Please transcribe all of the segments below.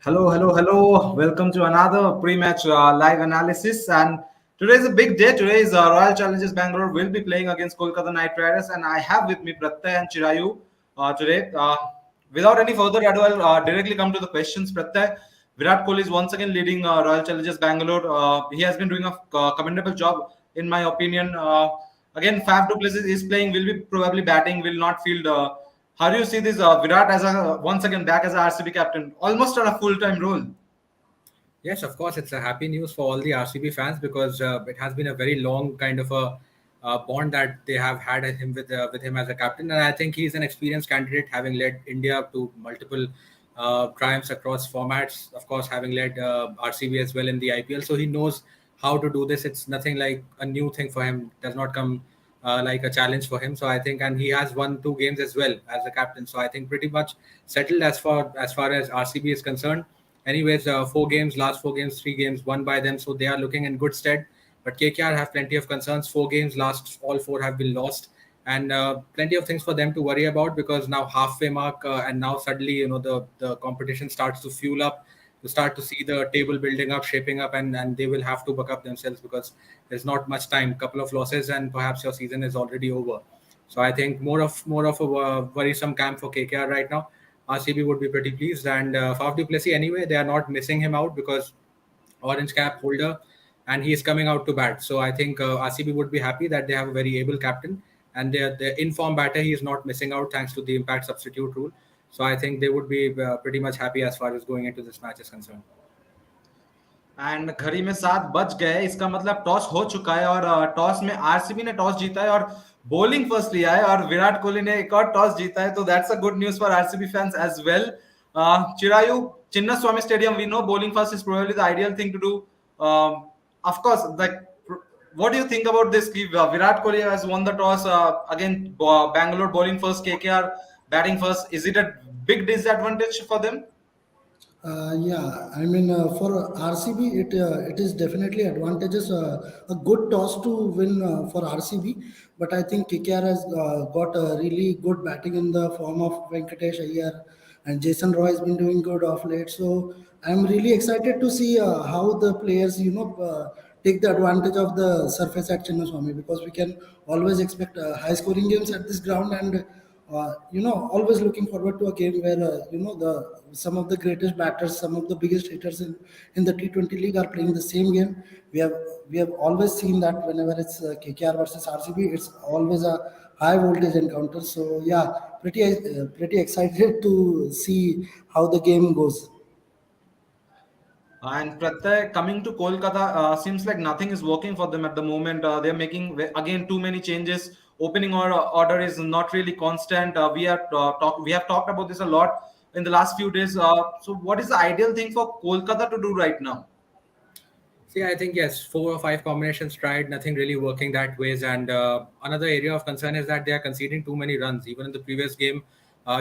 Hello, hello, hello. Welcome to another pre-match live analysis. And today is a big day. Today is Royal Challengers Bangalore will be playing against Kolkata Knight Riders, and I have with me Pratyay and Chirayu today. Without any further ado, I'll directly come to the questions. Pratyay, Virat Kohli is once again leading Royal Challengers Bangalore. He has been doing a commendable job, in my opinion. Again, Faf du Plessis is playing. Will be probably batting. Will not field. How do you see this Virat as a once again back as a RCB captain, almost on a full-time role? Yes, of course, it's a happy news for all the RCB fans because it has been a very long kind of a bond that they have had with him as a captain, and I think he's an experienced candidate, having led India to multiple triumphs across formats. Of course, having led RCB as well in the IPL, so he knows how to do this. It's nothing like a new thing for him. It does not come like a challenge for him. So I think, and he has won two games as well as a captain. So I think pretty much settled as far as RCB is concerned. Anyways, last 4 games, 3 games won by them, so they are looking in good stead. But KKR have plenty of concerns. 4 games, last all four have been lost, and plenty of things for them to worry about because now halfway mark, and now suddenly the competition starts to fuel up. You start to see the table building up, shaping up, and they will have to buck up themselves because there's not much time. Couple of losses, and perhaps your season is already over. So I think more of a worrisome camp for KKR right now. RCB would be pretty pleased. And Faf du Plessis, anyway, they are not missing him out because orange cap holder, and he is coming out to bat. So I think RCB would be happy that they have a very able captain, and their in-form batter, he is not missing out thanks to the impact substitute rule. So I think they would be pretty much happy as far as going into this match is concerned. And घड़ी में 7 बज गए, इसका मतलब toss हो चुका है और टॉस में आरसीबी ने टॉस जीता है और बॉलिंग फर्स्ट लिया है और विराट कोहली ने एक और टॉस जीता है, तो that's a good news for RCB fans as well. Chirayu, Chinnaswamy Stadium, we know bowling first is probably the ideal thing to do. Of course, like, what do you think about this? Virat Kohli has won the toss again. Bangalore bowling first, KKR batting first. Is it a big disadvantage for them? Yeah, I mean, for RCB, it is definitely advantageous. A good toss to win for RCB, but I think KKR has got a really good batting in the form of Venkatesh Iyer, and Jason Roy has been doing good off late. So I'm really excited to see how the players, take the advantage of the surface at Chinnaswamy, because we can always expect high scoring games at this ground. And always looking forward to a game where the some of the greatest batters, some of the biggest hitters in the T20 league are playing the same game. We have always seen that whenever it's KKR versus RCB, it's always a high voltage encounter. So yeah, pretty excited to see how the game goes. And Pratyay, coming to Kolkata, seems like nothing is working for them at the moment. They're making again too many changes. Opening order is not really constant. We have talked about this a lot in the last few days. So, what is the ideal thing for Kolkata to do right now? See, I think yes, 4 or 5 combinations tried, nothing really working that ways. And another area of concern is that they are conceding too many runs. Even in the previous game,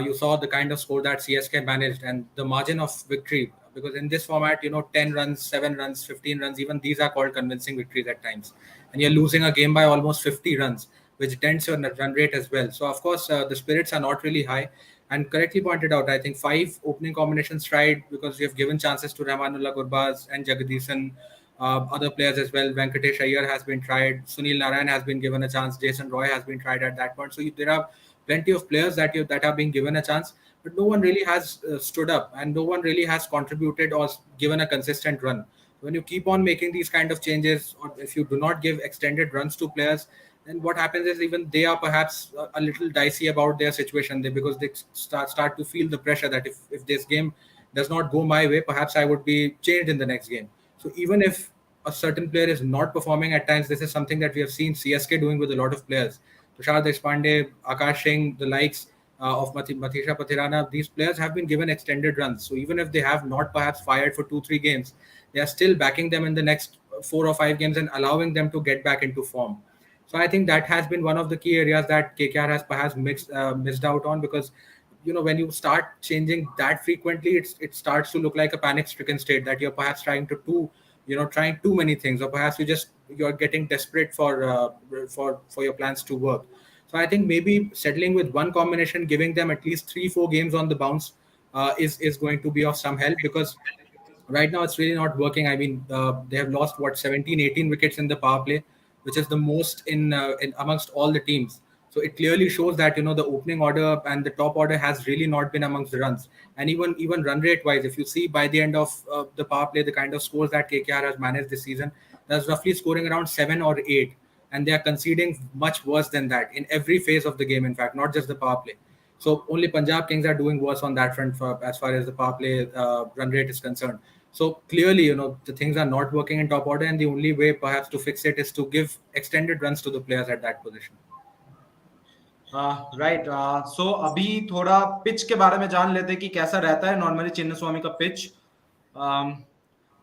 you saw the kind of score that CSK managed and the margin of victory. Because in this format, 10 runs, 7 runs, 15 runs, even these are called convincing victories at times. And you're losing a game by almost 50 runs, which dents your run rate as well. So, of course, the spirits are not really high. And correctly pointed out, I think 5 opening combinations tried because you have given chances to Rahmanullah Gurbaz and Jagdishan, other players as well. Venkatesh Iyer has been tried. Sunil Narayan has been given a chance. Jason Roy has been tried at that point. So there are plenty of players that are being given a chance, but no one really has stood up, and no one really has contributed or given a consistent run. When you keep on making these kind of changes, or if you do not give extended runs to players, then what happens is even they are perhaps a little dicey about their situation because they start to feel the pressure that if this game does not go my way, perhaps I would be changed in the next game. So even if a certain player is not performing at times, this is something that we have seen CSK doing with a lot of players. Tushar Deshpande, Akash Singh, the likes of Matisha Patirana, these players have been given extended runs. So even if they have not perhaps fired for 2-3 games, they are still backing them in the next 4 or 5 games and allowing them to get back into form. So I think that has been one of the key areas that KKR has perhaps missed out on, because when you start changing that frequently, it starts to look like a panic-stricken state that you're perhaps trying too many things, or perhaps you're getting desperate for your plans to work. So I think maybe settling with one combination, giving them at least 3-4 games on the bounce, is going to be of some help, because right now it's really not working. I mean, they have lost what 17, 18 wickets in the power play, which is the most in amongst all the teams. So it clearly shows that the opening order and the top order has really not been amongst the runs. And even run rate wise, if you see by the end of the power play, the kind of scores that KKR has managed this season, that's roughly scoring around 7 or 8, and they are conceding much worse than that in every phase of the game. In fact, not just the power play. So only Punjab Kings are doing worse on that front as far as the power play run rate is concerned. So clearly, the things are not working in top order, and the only way perhaps to fix it is to give extended runs to the players at that position. Right so अभी थोड़ा pitch के बारे में जान लेते हैं कि कैसा रहता है नॉर्मली चिन्नस्वामी का pitch.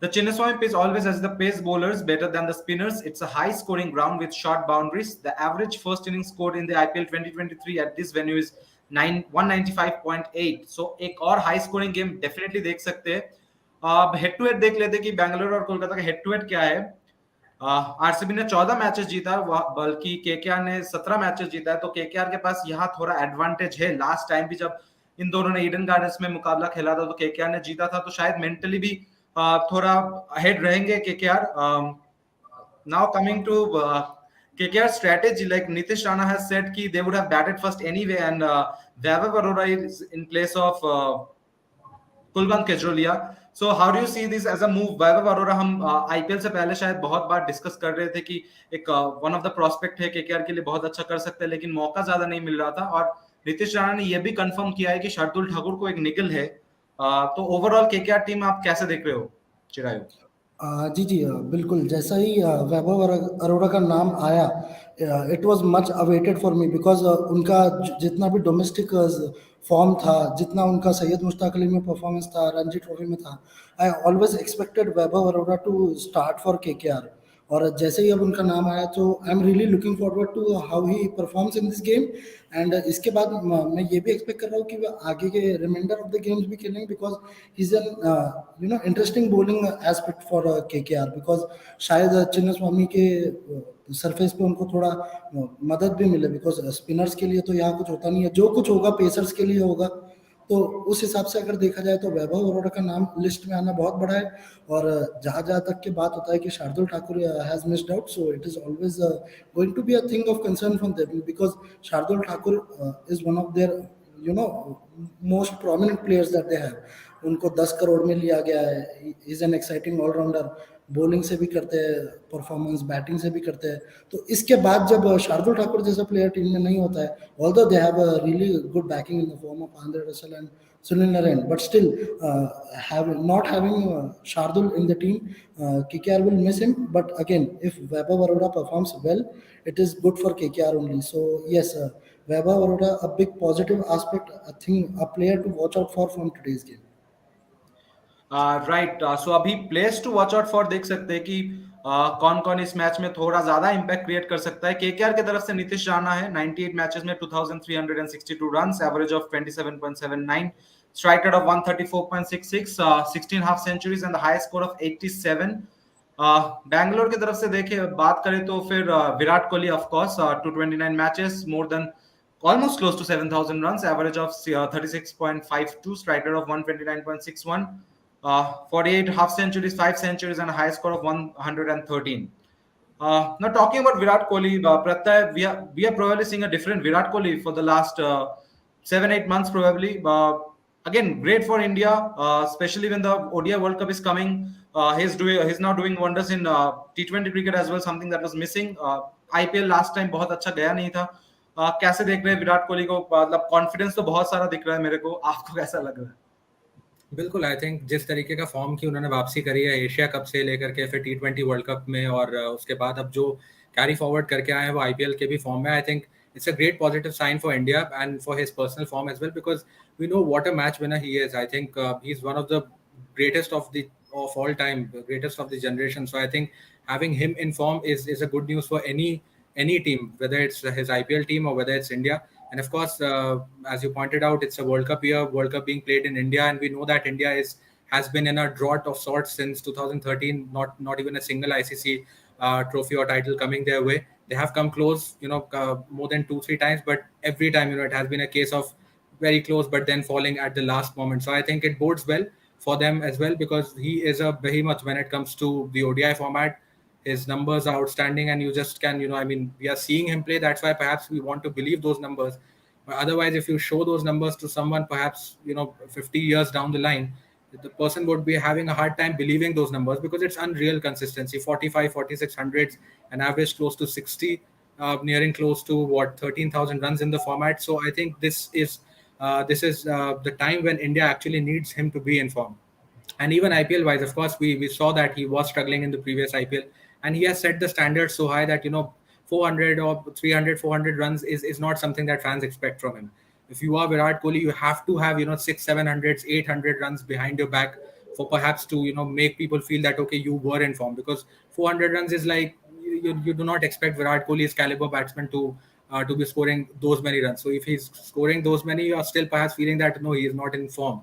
The Chinnaswamy pitch always has the pace bowlers better than the spinners. It's a high scoring ground with short boundaries. The average first inning scored in the IPL 2023 at this venue is 195.8. So एक और high scoring game definitely देख सकते हैं. अब head to head देख लेते हैं कि बैंगलोर और कोलकाता का हेड टू हेड क्या है. आरसीबी ने 14 मैचेस जीता, बल्कि केकेआर ने 17 मैचेस जीता है. तो केकेआर के पास यहाँ थोड़ा एडवांटेज है. लास्ट टाइम भी जब इन दोनों ने ईडन गार्डन्स में मुकाबला खेला था तो केकेआर ने जीता था, तो शायद मेंटली भी थोड़ा अहेड रहेंगे KKR. Now coming to KKR strategy, like Nitish Rana has said ki they would have batted first anyway, and Vaibhav Arora is in place of Kulwant Khejroliya. So how do you see this as a move? Vaibhav Arora हम IPL से पहले शायद बहुत बार discuss कर रहे थे कि एक वन ऑफ द प्रोस्पेक्ट है केकेआर के लिए, बहुत अच्छा कर सकते हैं, लेकिन मौका ज्यादा नहीं मिल रहा था. और नीतीश राणा ने यह भी कंफर्म किया है कि शार्दुल ठाकुर को एक निगल है. तो ओवरऑल केकेआर टीम आप कैसे देख रहे हो चिरायु? जी जी, बिल्कुल. जैसा ही वैभव अरोड़ा का नाम आया, it was much awaited for me, because उनका जितना भी डोमेस्टिक फॉर्म था, जितना उनका सैयद मुश्ताक अली में परफॉर्मेंस था, रणजी ट्रॉफी में था, I always expected Vaibhav Arora to start for KKR. और जैसे ही अब उनका नाम आया तो I am really looking forward to how he performs in this game. And इसके बाद मैं ये भी एक्सपेक्ट कर रहा हूँ कि वो आगे के रिमाइंडर ऑफ द गेम्स भी खेलेंगे, because he is an interesting bowling aspect for KKR. Because शायद चिन्नस्वामी के सरफेस पे उनको थोड़ा मदद भी मिले, बिकॉज स्पिनर्स के लिए तो यहाँ कुछ होता नहीं है. जो कुछ होगा पेसर्स के लिए होगा. तो उस हिसाब से अगर देखा जाए तो वैभव अरोड़ा का नाम लिस्ट में आना बहुत बड़ा है. और जहाँ जहाँ तक की बात होता है कि Shardul Thakur has missed out, so it is always going to be a thing of concern from them, because Shardul Thakur is one of their most prominent players that they have. उनको 10 करोड़ में लिया गया है. Is an exciting allrounder. Bowling से भी करते हैं performance, batting से भी करते हैं. तो इसके बाद जब शार्दुल ठाकुर जैसा प्लेयर टीम में नहीं होता है, although they have a really good banking in the form of Andre Russell and Sunil Narayan, but still not having Shardul in the team, KKR will miss him. But again, if Vaibhav Arora performs well, it is good for KKR only. So yes, Vaibhav Arora, a big positive aspect, I think a player to watch out for from today's game. Right. So अभी players to watch out for देख सकते हैं कि कौन कौन इस match में थोड़ा ज्यादा इंपैक्ट क्रिएट कर सकता है. केकेआर की तरफ से नीतीश राणा है. 98 मैचेस में 2362 runs, average of 27.79, strike rate of 134.66, 16 half centuries and the highest score of 87. Bangalore की तरफ से देखे बात करें तो फिर Virat Kohli of course, 229 matches, more than almost close to 7,000 runs, average of 36.52, strike rate of 129.61, 48 half centuries, 5 centuries, and a high score of 113. Now talking about Virat Kohli, Pratyay, we are probably seeing a different Virat Kohli for the last 7-8 months probably. Again, great for India, especially when the ODI World Cup is coming. He's now doing wonders in T20 cricket as well, something that was missing. IPL last time बहुत अच्छा गया नहीं था. कैसे देख रहे हैं विराट कोहली को? मतलब कॉन्फिडेंस तो बहुत सारा दिख रहा है मेरे को, आपको कैसा लग रहा है? बिल्कुल, आई थिंक जिस तरीके का फॉर्म की उन्होंने वापसी करी है एशिया कप से लेकर के फिर T20 वर्ल्ड कप में, और उसके बाद अब जो कैरी फॉरवर्ड करके आए हैं वो आईपीएल के भी फॉर्म में, I think it's a great positive sign for India and for his personal form as well, because we know what a match winner he is. I think he's one of the greatest of all time, greatest of the generation. So I think having him in form is a good news for any team, whether it's his IPL team or whether it's India. And of course, as you pointed out, it's a World Cup year, World Cup being played in India, and we know that India has been in a drought of sorts since 2013. Not even a single ICC trophy or title coming their way. They have come close, more than 2-3 times, but every time, it has been a case of very close, but then falling at the last moment. So I think it bodes well for them as well, because he is a behemoth when it comes to the ODI format. His numbers are outstanding, and you just can, I mean, we are seeing him play. That's why perhaps we want to believe those numbers. But otherwise, if you show those numbers to someone, perhaps 50 years down the line, the person would be having a hard time believing those numbers, because it's unreal consistency. 45, 46 hundreds, an average close to 60, nearing close to what, 13,000 runs in the format. So I think this is the time when India actually needs him to be in form. And even IPL wise, of course, we saw that he was struggling in the previous IPL, and he has set the standard so high that 400 or 300, 400 runs is not something that fans expect from him. If you are Virat Kohli, you have to have 6, 700, 800 runs behind your back for perhaps to make people feel that okay, you were in form, because 400 runs is like you do not expect Virat Kohli's caliber batsman to be scoring those many runs. So if he's scoring those many, you are still perhaps feeling that no, he is not in form.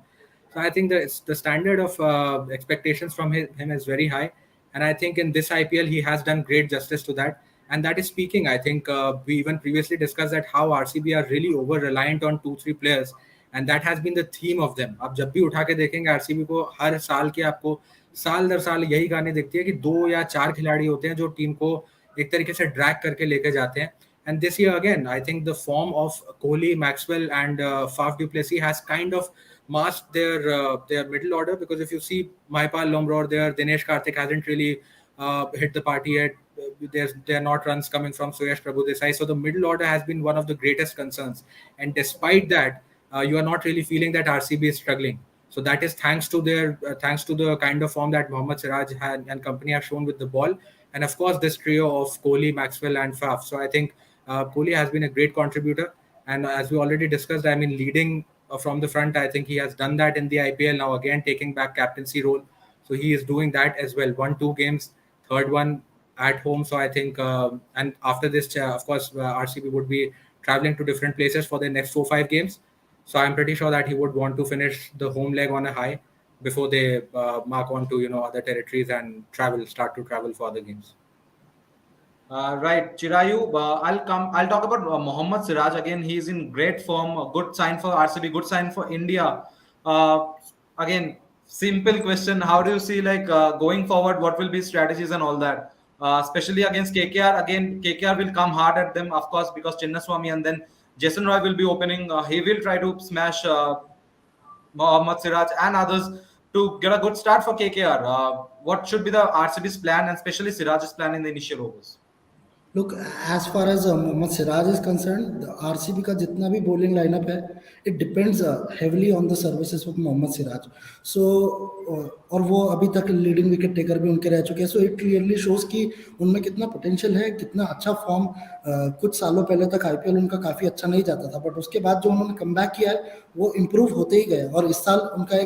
So I think the standard of expectations from him is very high, and I think in this IPL he has done great justice to that. And that is speaking. I think we even previously discussed that how RCB are really over reliant on 2 3 players, and that has been the theme of them. आप जब भी उठा के देखेंगे RCB को, हर साल के आपको साल दर साल यही कहानी दिखती है कि 2 या 4 खिलाड़ी होते हैं जो टीम को एक तरीके से ड्रैग करके लेके जाते हैं. And this year again, I think the form of Kohli, Maxwell, and Faf du Plessis has kind of masked their middle order, because if you see Mahipal Lomror there, Dinesh Karthik hasn't really hit the party yet. There are not runs coming from Suyash Prabhudesai. So the middle order has been one of the greatest concerns. And despite that, you are not really feeling that RCB is struggling. So that is thanks to the kind of form that Mohammad Siraj and company have shown with the ball, and of course this trio of Kohli, Maxwell, and Faf. So I think Kohli has been a great contributor, and as we already discussed, I mean, leading from the front, I think he has done that in the IPL. Now again taking back captaincy role, so he is doing that as well. Won 2 games, third one at home. So I think, and after this, of course, RCB would be traveling to different places for the next 4 5 games. So I'm pretty sure that he would want to finish the home leg on a high before they mark on to other territories and start to travel for other games. Right, Chirayu. I'll talk about Mohammad Siraj again. He's in great form. A good sign for RCB. Good sign for India. Again, simple question. How do you see going forward? What will be strategies and all that? Especially against KKR. Again, KKR will come hard at them, of course, because Chinnaswamy and then Jason Roy will be opening. He will try to smash Mohammad Siraj and others to get a good start for KKR. What should be the RCB's plan and especially Siraj's plan in the initial overs? Look, as far as Mohammad Siraj is concerned, the RCB का जितना भी bowling lineup है, it depends heavily on the services of Mohammad Siraj. So और वो अभी तक leading wicket taker भी उनके रह चुके हैं. So it clearly shows कि उनमें कितना potential है, कितना अच्छा form. कुछ सालों पहले तक IPL उनका काफी अच्छा नहीं जाता था, but उसके बाद जो उन्होंने comeback किया है, वो improve होते ही गए. और इस साल उनका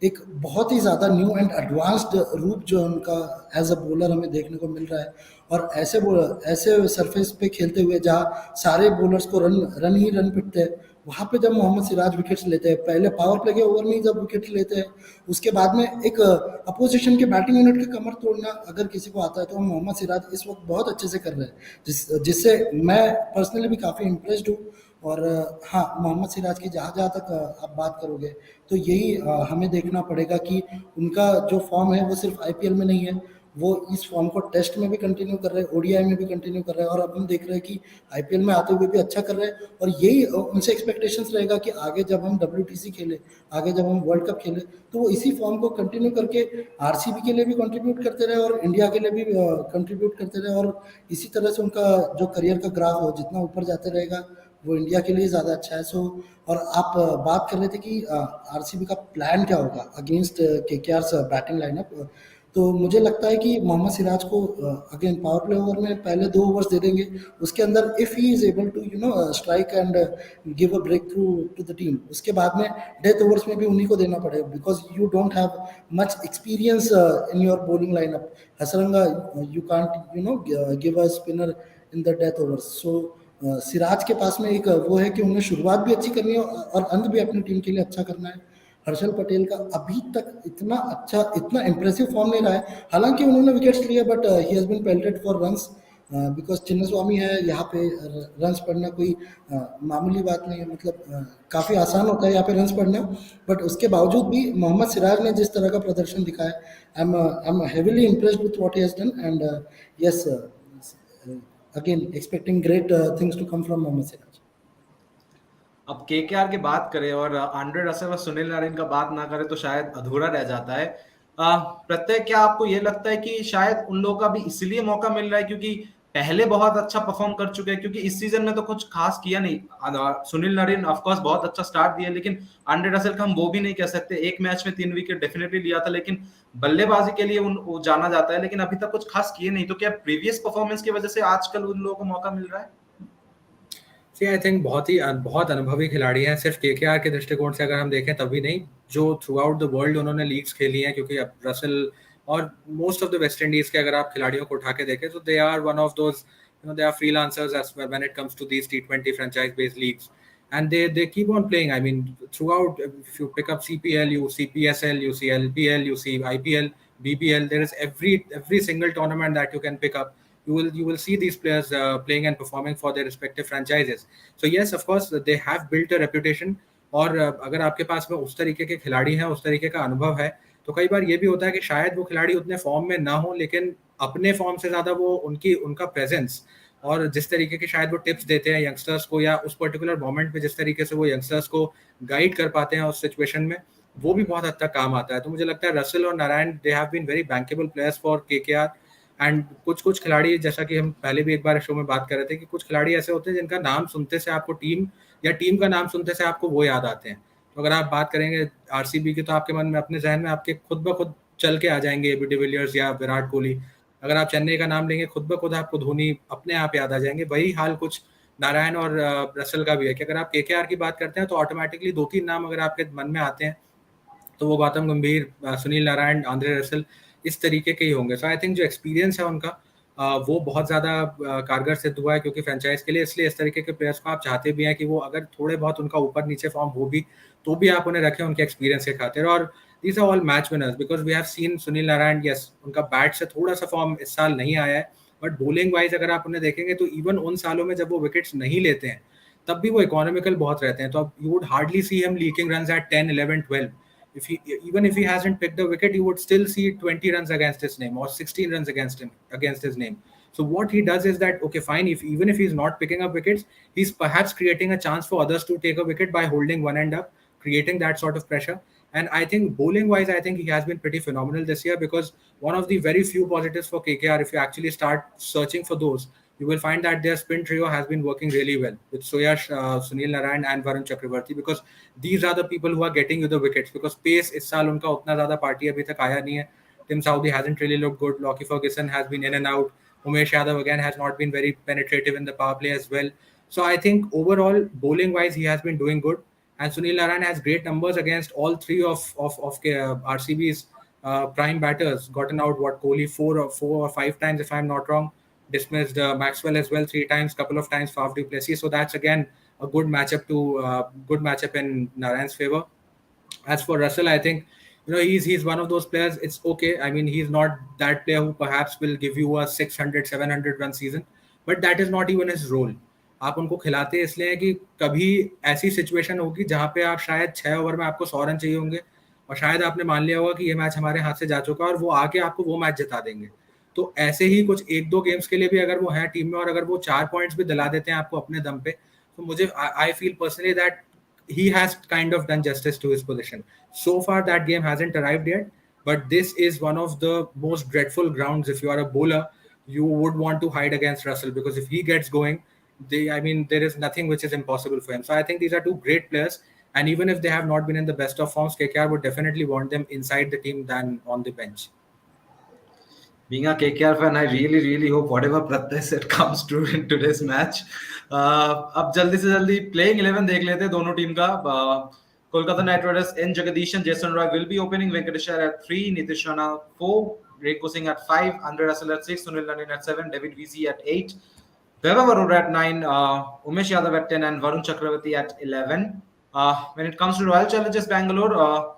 एक बहुत ही ज़्यादा न्यू एंड एडवांस्ड रूप जो उनका एज अ बॉलर हमें देखने को मिल रहा है. और ऐसे सरफेस पे खेलते हुए जहाँ सारे बॉलर्स को रन ही रन पिटते हैं, वहाँ पे जब मोहम्मद सिराज विकेट्स लेते हैं, पहले पावर प्ले के ओवर में ही जब विकेट लेते हैं, उसके बाद में एक अपोजिशन के बैटिंग यूनिट का कमर तोड़ना अगर किसी को आता है तो मोहम्मद सिराज इस वक्त बहुत अच्छे से कर रहे हैं, जिससे मैं पर्सनली भी काफ़ी इम्प्रेस्ड हूँ. और हाँ, मोहम्मद सिराज की जहाँ तक आप बात करोगे तो यही हमें देखना पड़ेगा कि उनका जो फॉर्म है वो सिर्फ आईपीएल में नहीं है, वो इस फॉर्म को टेस्ट में भी कंटिन्यू कर रहे हैं, ओडीआई में भी कंटिन्यू कर रहे हैं, और अब हम देख रहे हैं कि आईपीएल में आते हुए भी अच्छा कर रहे हैं. और यही उनसे एक्सपेक्टेशंस रहेगा कि आगे जब हम डब्ल्यूटीसी खेले, आगे जब हम वर्ल्ड कप खेले, तो वो इसी फॉर्म को कंटिन्यू करके आरसीबी के लिए भी कंट्रीब्यूट करते रहे और इंडिया के लिए भी कंट्रीब्यूट करते रहे. और इसी तरह से उनका जो करियर का ग्राफ हो जितना ऊपर जाते रहेगा वो इंडिया के लिए ज़्यादा अच्छा है. सो और आप बात कर रहे थे कि आरसीबी का प्लान क्या होगा अगेंस्ट केकेआर's बैटिंग लाइनअप. तो मुझे लगता है कि मोहम्मद सिराज को अगेन पावर प्ले ओवर में पहले 2 ओवर्स दे देंगे, उसके अंदर if he is able to strike and give a breakthrough to the team, उसके बाद में डेथ ओवर्स में भी उन्हीं को देना पड़ेगा, because you don't have much experience in your bowling lineup. Hasaranga you can't give a spinner in the death overs. So Siraj के पास में एक वो है कि उन्हें शुरुआत भी अच्छी करनी है और अंत भी अपनी टीम के लिए अच्छा करना है. हर्षल पटेल का अभी तक इतना अच्छा, इतना इंप्रेसिव फॉर्म नहीं रहा है, हालांकि उन्होंने विकेट्स लिए but he has been pelted for runs. Because Chinnaswamy है यहाँ पे, रन्स पढ़ना कोई मामूली बात नहीं है, मतलब काफ़ी आसान होता है यहाँ पे रन्स पढ़ना। बट उसके बावजूद भी मोहम्मद सिराज ने जिस तरह का प्रदर्शन दिखाया, I am heavily impressed with what he has done, and yes, again expecting great things to come from Mohammed Siraj. अब केकेआर की बात करें और आंद्रे रसेल और सुनील नारायण का बात ना करें तो शायद अधूरा रह जाता है। प्रत्यय, क्या आपको ये लगता है कि शायद उन लोगों का भी इसलिए मौका मिल रहा है क्योंकि पहले बहुत अच्छा परफॉर्म कर चुके हैं? क्योंकि इस सीजन में तो कुछ खास किया नहीं। सुनील नारायण ऑफ कोर्स बहुत अच्छा स्टार्ट दिया, लेकिन आंद्रे रसेल का हम वो भी नहीं कह सकते। एक मैच में 3 विकेट डेफिनेटली लिया था, लेकिन बल्लेबाजी के लिए वो जाना जाता है, लेकिन अभी तक कुछ खास किए नहीं। तो क्या प्रीवियस परफॉर्मेंस की वजह से आजकल उन लोगों को मौका मिल रहा है? सी आई थिंक बहुत अनुभवी खिलाड़ी हैं। सिर्फ केकेआर के दृष्टिकोण से अगर हम देखें तभी नहीं, जो थ्रू आउट द वर्ल्ड उन्होंने लीग्स खेली हैं, क्योंकि अब रसल और most of the West Indies के अगर आप खिलाड़ियों को उठा के देखें तो they are one of those, they are freelancers as when it comes to these T20 franchise based leagues, and they keep on playing. I mean, throughout, if you pick up CPL, you see PSL, you see LPL, you see IPL, BPL. There is every single tournament that you can pick up. You will see these players playing and performing for their respective franchises. So yes, of course, they have built a reputation. और अगर आपके पास में उस तरीके के खिलाड़ी हैं, उस तरीके का अनुभव है, तो कई बार ये भी होता है कि शायद वो खिलाड़ी उतने फॉर्म में ना हो, लेकिन अपने फॉर्म से ज़्यादा वो उनका प्रेजेंस और जिस तरीके के शायद वो टिप्स देते हैं यंगस्टर्स को, या उस पर्टिकुलर मोमेंट में जिस तरीके से वो यंगस्टर्स को गाइड कर पाते हैं उस सिचुएशन में, वो भी बहुत हद तक काम आता है। तो मुझे लगता है रसेल और Narine, they have been very bankable players for KKR. And कुछ कुछ खिलाड़ी, जैसा कि हम पहले भी एक बार शो में बात कर रहे थे, कि कुछ खिलाड़ी ऐसे होते हैं जिनका नाम सुनते से आपको टीम, या टीम का नाम सुनते से आपको वो याद आते हैं। तो अगर आप बात करेंगे आरसीबी की, तो आपके मन में, अपने जहन में आपके खुद ब खुद चल के आ जाएंगे एबी डिविलियर्स या विराट कोहली। अगर आप चेन्नई का नाम लेंगे, खुद ब खुद आपको धोनी अपने आप याद आ जाएंगे। वही हाल कुछ नारायण और रसेल का भी है, कि अगर आप केकेआर की बात करते हैं तो ऑटोमेटिकली 2-3 नाम अगर आपके मन में आते हैं तो वो गौतम गंभीर, सुनील नारायण, आंद्रे रसेल, इस तरीके के ही होंगे। सो आई थिंक जो एक्सपीरियंस है उनका, वो बहुत ज़्यादा कारगर सिद्ध हुआ है, क्योंकि फ्रेंचाइज के लिए इसलिए इस तरीके के प्लेयर्स को आप चाहते भी हैं कि वो अगर थोड़े बहुत उनका ऊपर नीचे फॉर्म हो भी, तो भी आप उन्हें रखें उनके एक्सपीरियंस के खातिर। और these are all match winners, because we have seen Sunil Narine, yes उनका बैट से थोड़ा सा फॉर्म इस साल नहीं आया है, बट बॉलिंग वाइज अगर आप उन्हें देखेंगे तो इवन उन सालों में जब वो विकेट्स नहीं लेते हैं, तब भी वो इकोनॉमिकल बहुत रहते हैं। तो अब you would hardly see him leaking runs at 10, 11, 12। If he, even if he hasn't picked a wicket, you would still see 20 runs against his name or 16 runs against his name. So what he does is that, okay, fine, if even if he's not picking up wickets, he's perhaps creating a chance for others to take a wicket by holding one end up, creating that sort of pressure. And I think bowling wise, I think he has been pretty phenomenal this year, because one of the very few positives for KKR, if you actually start searching for those, you will find that their spin trio has been working really well with Suyash, Sunil Narayan and Varun Chakravarti, because these are the people who are getting you the wickets. Because pace इस साल उनका उतना ज़्यादा party अभी तक आया नहीं है. Tim Southee hasn't really looked good. Lockie Ferguson has been in and out. Umesh Yadav again has not been very penetrative in the power play as well. So I think overall, bowling wise, he has been doing good. And Sunil Narayan has great numbers against all three of RCB's prime batters. Gotten out Kohli four or five times, if I'm not wrong. Dismissed Maxwell as well 3 times, couple of times Faf du Plessis. So that's again a good matchup in Narayan's favor. As for Russell, I think he's one of those players. It's okay. I mean, he's not that player who perhaps will give you a 600, 700 run season, but that is not even his role. आप उनको खिलाते इसलिए कि कभी ऐसी situation होगी जहां पे आप शायद 6 ओवर में आपको 100 रन चाहिए होंगे, और शायद आपने मान लिया होगा कि ये मैच हमारे हाथ से जा चुका है, और वो आके आपको वो मैच जिता देंगे। तो ऐसे ही कुछ 1-2 गेम्स के लिए भी अगर वो हैं टीम में, और अगर वो 4 पॉइंट्स भी दिला देते हैं आपको अपने दम पे, तो मुझे I feel personally that he has kind of done justice to his position. So far, that game hasn't arrived yet, but this is one of the most dreadful grounds. If you are a bowler, you would want to hide against Russell, because if he gets going, there is nothing which is impossible for him. So I think these are two great players, and even if they have not been in the best of forms, KKR would definitely want them inside the team than on the bench. Being a KKR fan, I really, really hope whatever Pratyay said comes true in today's match. अब जल्दी से जल्दी playing 11 देख लेते हैं दोनों team का. Kolkata Knight Riders, N Jagadishan, Jason Roy will be opening. Venkatesh Iyer at 3, Nitish Rana 4, Reiko Singh at 5, Andre Russell at 6, Sunil Narine at 7, David Veazey at 8, Vaibhav Arora at 9, Umesh Yadav at 10, and Varun Chakravarti at 11. When it comes to Royal Challengers Bangalore,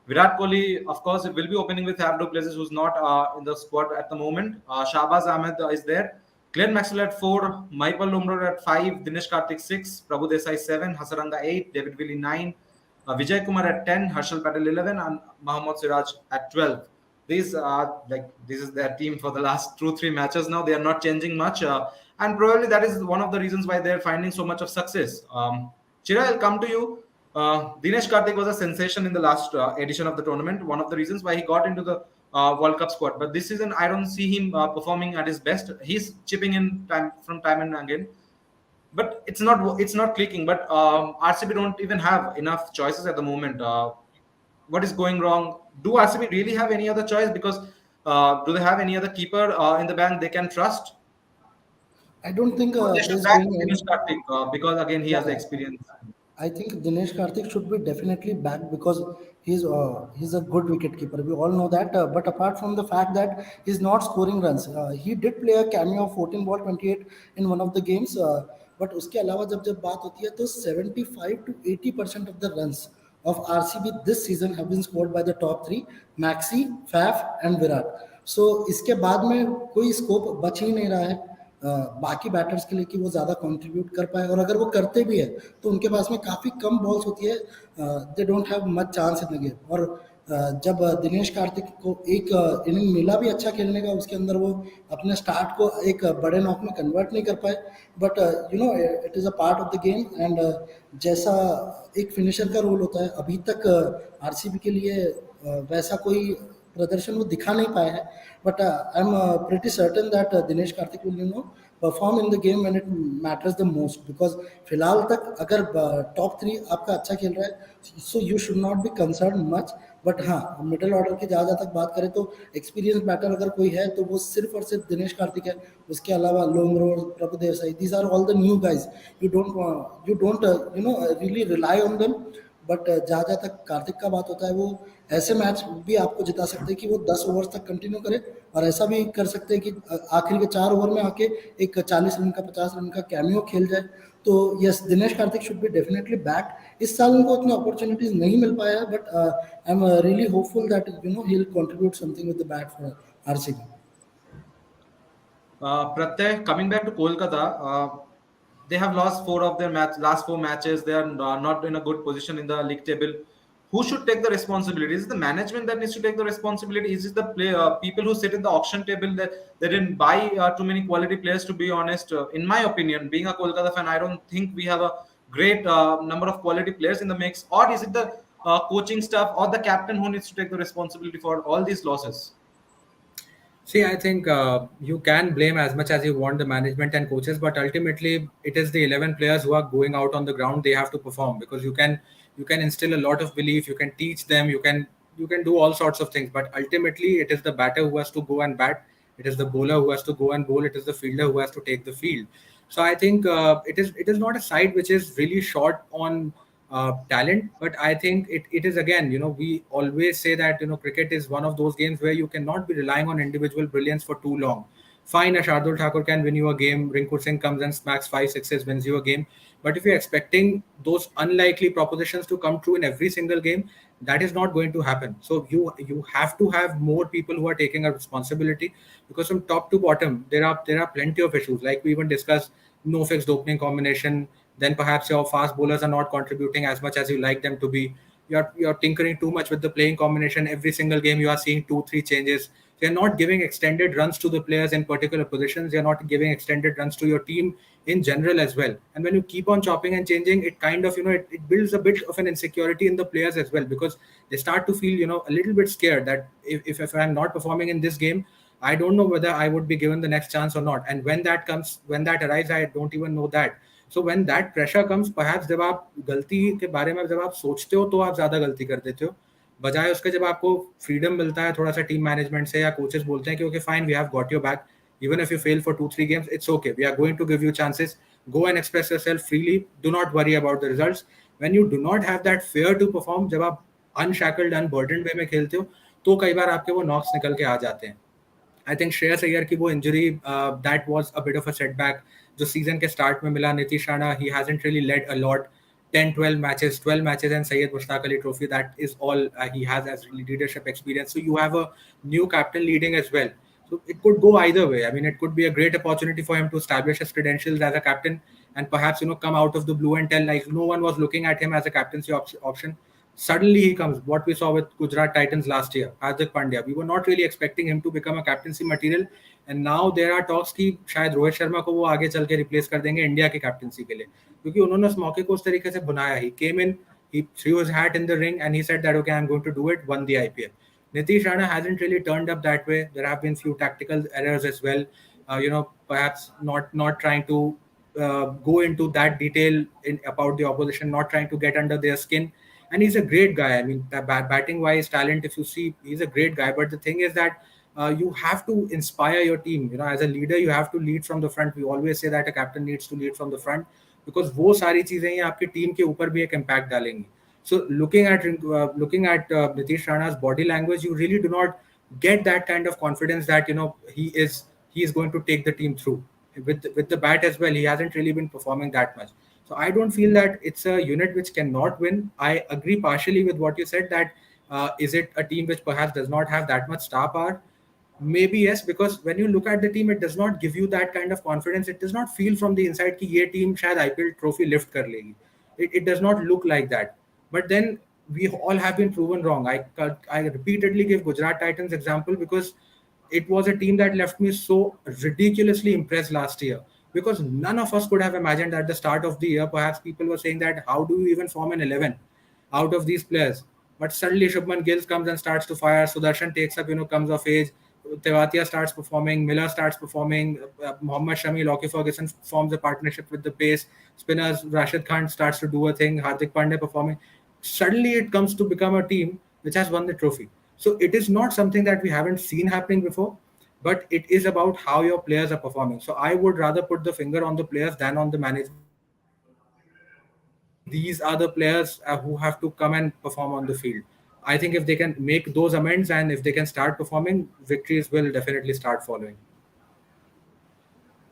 Virat Kohli, of course, will be opening with Faf du Plessis, who's not in the squad at the moment. Shahbaz Ahmed is there. Glenn Maxwell at 4, Maipal Lumrod at 5, Dinesh Karthik 6, Prabhu Desai 7, Hasaranga 8, David Willie 9, Vijay Kumar at 10, Harshal Patel 11, and Mohammad Siraj at 12. These are like this is their team for the last 2-3 matches now. They are not changing much, and probably that is one of the reasons why they are finding so much of success. Chira, I'll come to you. Dinesh Karthik was a sensation in the last edition of the tournament. One of the reasons why he got into the World Cup squad. But this season, I don't see him performing at his best. He's chipping in time from time and again, but it's not clicking. But RCB don't even have enough choices at the moment. What is going wrong? Do RCB really have any other choice? Because do they have any other keeper in the bank they can trust? I don't think Or they should there's back going Dinesh any. Karthik because again he has the Yeah, experience. I think Dinesh Karthik should be definitely back because he's a good wicket keeper. We all know that. But apart from the fact that he's not scoring runs, he did play a cameo of 14 ball 28 in one of the games. But उसके अलावा जब बात होती है तो 75 to 80% of the runs of RCB this season have been scored by the top three: Maxi, Faf, and Virat. So इसके बाद में कोई स्कोप बच ही नहीं रहा है बाकी बैटर्स के लिए कि वो ज़्यादा कंट्रीब्यूट कर पाए और अगर वो करते भी है तो उनके पास में काफ़ी कम बॉल्स होती है they don't have much chance in the game और जब दिनेश कार्तिक को एक इनिंग मिला भी अच्छा खेलने का उसके अंदर वो अपने स्टार्ट को एक बड़े नॉक में कन्वर्ट नहीं कर पाए but you know it is a part of the game and जैसा एक फिनिशर का रोल होता है अभी तक आरसीबी के लिए वैसा कोई प्रदर्शन वो दिखा नहीं पाया है but I am pretty certain that Dinesh Karthik will perform in the game when it matters the most because फिलहाल तक अगर टॉप थ्री आपका अच्छा खेल रहा है so you should not be concern much but हाँ मिडिल ऑर्डर की जहाँ जहाँ तक बात करें तो एक्सपीरियंस बैटर अगर कोई है तो वो सिर्फ और सिर्फ दिनेश कार्तिक है उसके अलावा Lomror Prabhudessai these are all the new guys you don't really rely on them but जहाँ जहाँ तक कार्तिक का बात होता है वो ऐसे मैच भी आपको जिता सकते हैं कि वो 10 ओवर तक कंटिन्यू करे और ऐसा भी कर सकते हैं कि आखिरी के 4 ओवर में आके एक 40 रन का 50 रन का कैमियो खेल जाए तो yes Dinesh Karthik should be definitely back इस साल उनको उतना अपॉर्चुनिटीज नहीं मिल पाया है but I am really hopeful that he will contribute something with the bat for RCB Pratyay, coming back to Kolkata, they have lost last 4 matches. They are not in a good position in the league table. Who should take the responsibility? Is it the management that needs to take the responsibility? Is it the people who sit in the auction table that they didn't buy too many quality players? To be honest, in my opinion, being a Kolkata fan, I don't think we have a great number of quality players in the mix. Or is it the coaching staff or the captain who needs to take the responsibility for all these losses? See, I think you can blame as much as you want the management and coaches, but ultimately it is the 11 players who are going out on the ground. They have to perform because you can instill a lot of belief. You can teach them. You can do all sorts of things, but ultimately it is the batter who has to go and bat. It is the bowler who has to go and bowl. It is the fielder who has to take the field. So I think it is not a side which is really short on talent, but I think it is again, we always say that cricket is one of those games where you cannot be relying on individual brilliance for too long. Fine, a Shardul Thakur can win you a game, Rinku Singh comes and smacks 5 6s, wins you a game, but if you're expecting those unlikely propositions to come true in every single game, that is not going to happen. So you have to have more people who are taking a responsibility, because from top to bottom there are plenty of issues, like we even discussed. No fixed opening combination, then perhaps your fast bowlers are not contributing as much as you like them to be. You're tinkering too much with the playing combination. Every single game you are seeing 2 3 changes. So you're not giving extended runs to the players in particular positions. You're not giving extended runs to your team in general as well. And when you keep on chopping and changing, it kind of it builds a bit of an insecurity in the players as well, because they start to feel a little bit scared that if I'm not performing in this game, I don't know whether I would be given the next chance or not. And when that arrives, I don't even know that. So when that pressure comes, perhaps जब आप गलती के बारे में जब आप सोचते हो तो आप ज़्यादा गलती कर देते हो, बजाय उसके जब आपको फ्रीडम मिलता है थोड़ा सा टीम मैनेजमेंट से या कोचेस बोलते हैं कि okay fine, we have got your back, even if you fail for 2 3 games, it's okay, we are going to give you chances, go and express yourself freely, do not worry about the results. When you do not have that fear to perform, जब आप unshackled unburdened वे में खेलते हो, तो कई बार आपके वो Knox निकल के आ जाते हैं. आई थिंक श्रेयस अय्यर की वो injury, that was a bit of a setback जो सीजन के स्टार्ट में मिला. Nitish Rana, he hasn't really led a lot. 10 12 matches and Syed Mushtaq Ali Trophy, that is all he has as leadership experience. So you have a new captain leading as well. So it could go either way. I mean, it could be a great opportunity for him to establish his credentials as a captain and perhaps, come out of the blue and tell, like, no one was looking at him as a captaincy option. Suddenly he comes. What we saw with Gujarat Titans last year, Hardik Pandya. We were not really expecting him to become a captaincy material, and now there are talks कि शायद रोहित शर्मा को वो आगे चल के replace कर देंगे India की कैप्टनसी के लिए, क्योंकि उन्होंने उस मौके को उस तरीके से बुनाया. He came in, he threw his hat in the ring, and he said that okay, I'm going to do it. Won the IPL. Nitish Rana hasn't really turned up that way. There have been few tactical errors as well. Perhaps not trying to go into that detail about the opposition, not trying to get under their skin. And he's a great guy. I mean, batting wise, talent, if you see, he's a great guy. But the thing is that you have to inspire your team. As a leader, you have to lead from the front. We always say that a captain needs to lead from the front, because वो सारी चीजें ही आपकी team के ऊपर भी एक impact डालेंगी. So looking at Nitish Rana's body language, you really do not get that kind of confidence that he is going to take the team through. With the bat as well, he hasn't really been performing that much. So I don't feel that it's a unit which cannot win. I agree partially with what you said, that is it a team which perhaps does not have that much star power? Maybe yes, because when you look at the team, it does not give you that kind of confidence. It does not feel from the inside कि ये team शायद IPL trophy lift कर लेगी. It does not look like that. But then we all have been proven wrong. I repeatedly give Gujarat Titans example, because it was a team that left me so ridiculously impressed last year, because none of us could have imagined at the start of the year. Perhaps people were saying that how do you even form an 11 out of these players? But suddenly Shubman Gill comes and starts to fire. Sudarshan takes up, comes of age. Tewatia starts performing. Miller starts performing. Mohammad Shami, Lockie Ferguson forms a partnership with the pace. Spinners, Rashid Khan starts to do a thing. Hardik Pandya performing. Suddenly it comes to become a team which has won the trophy. So it is not something that we haven't seen happening before, but it is about how your players are performing. So I would rather put the finger on the players than on the management and say that, these are the players who have to come and perform on the field. I think if they can make those amends and if they can start performing, victories will definitely start following.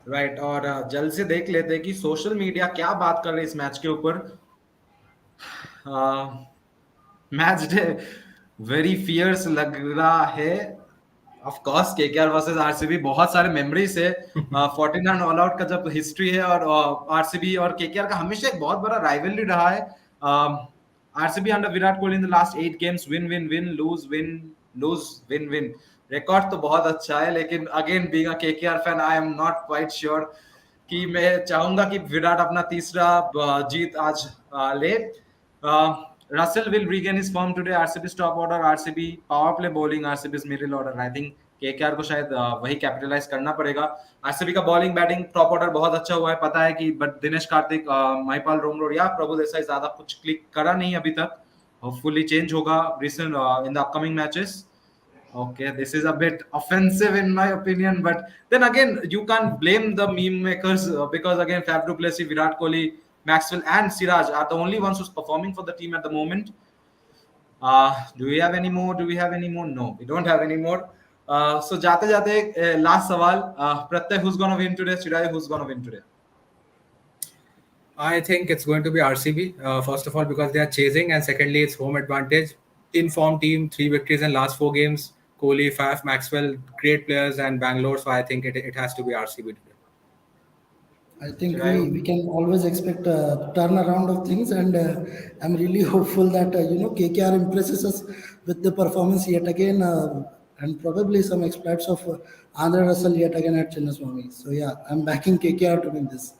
Right और जल्द से देख लेते हैं कि social media क्या बात कर रही है इस मैच के ऊपर. मैच डे वेरी फियर्स लग रहा है. Of course KKR versus RCB बहुत सारे मेमोरीज है. 49 ऑल आउट का जब हिस्ट्री है, और आरसीबी और केकेआर का हमेशा एक बहुत बड़ा राइवलरी रहा है. RCB under Virat Kohli in the last 8 games, win win win, loose win loose win win. Record तो बहुत अच्छा है, लेकिन again being a KKR fan, I am not quite sure कि मैं चाहूंगा कि विराट अपना तीसरा जीत आज ले. Russell will regain his form today. RCB's top order, RCB power play bowling, RCB's middle order. I think KKR को शायद वही कैपिटलाइज करना पड़ेगा. आरसीबी का बॉलिंग बैटिंग टॉप ऑर्डर बहुत अच्छा हुआ है, पता है कि, बट दिनेश कार्तिक, महिपाल रोमरोड या प्रभु देसाई ज्यादा कुछ क्लिक करा नहीं अभी तक. होपफुली चेंज होगा recent in the upcoming matches. Okay, this is a bit offensive in my opinion, but then again, you can't blame the meme makers because again, Fab du Plessis, Virat Kohli, Maxwell, and Siraj are the only ones who's performing for the team at the moment. Do we have any more? Do we have any more? No, we don't have any more. So जाते जाते last सवाल, प्रत्यय, who's gonna win today? Chirai, who's gonna win today? I think it's going to be RCB. First of all, because they are chasing, and secondly, it's home advantage. Informed team, 3 victories in last 4 games. Kohli, Faf, Maxwell, great players, and Bangalore. So I think it has to be RCB today. I think we can always expect a turnaround of things, and I'm really hopeful that KKR impresses us with the performance yet again, and probably some exploits of Andhra Russell yet again at Chinnaswamy. So yeah, I'm backing KKR to win this.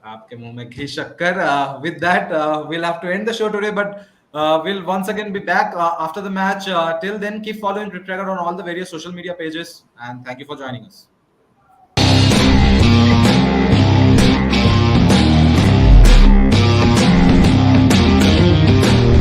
आपके मुंह में घी शक्कर. With that, we'll have to end the show today, but we'll once again be back after the match. Till then, keep following CricTracker on all the various social media pages, and thank you for joining us.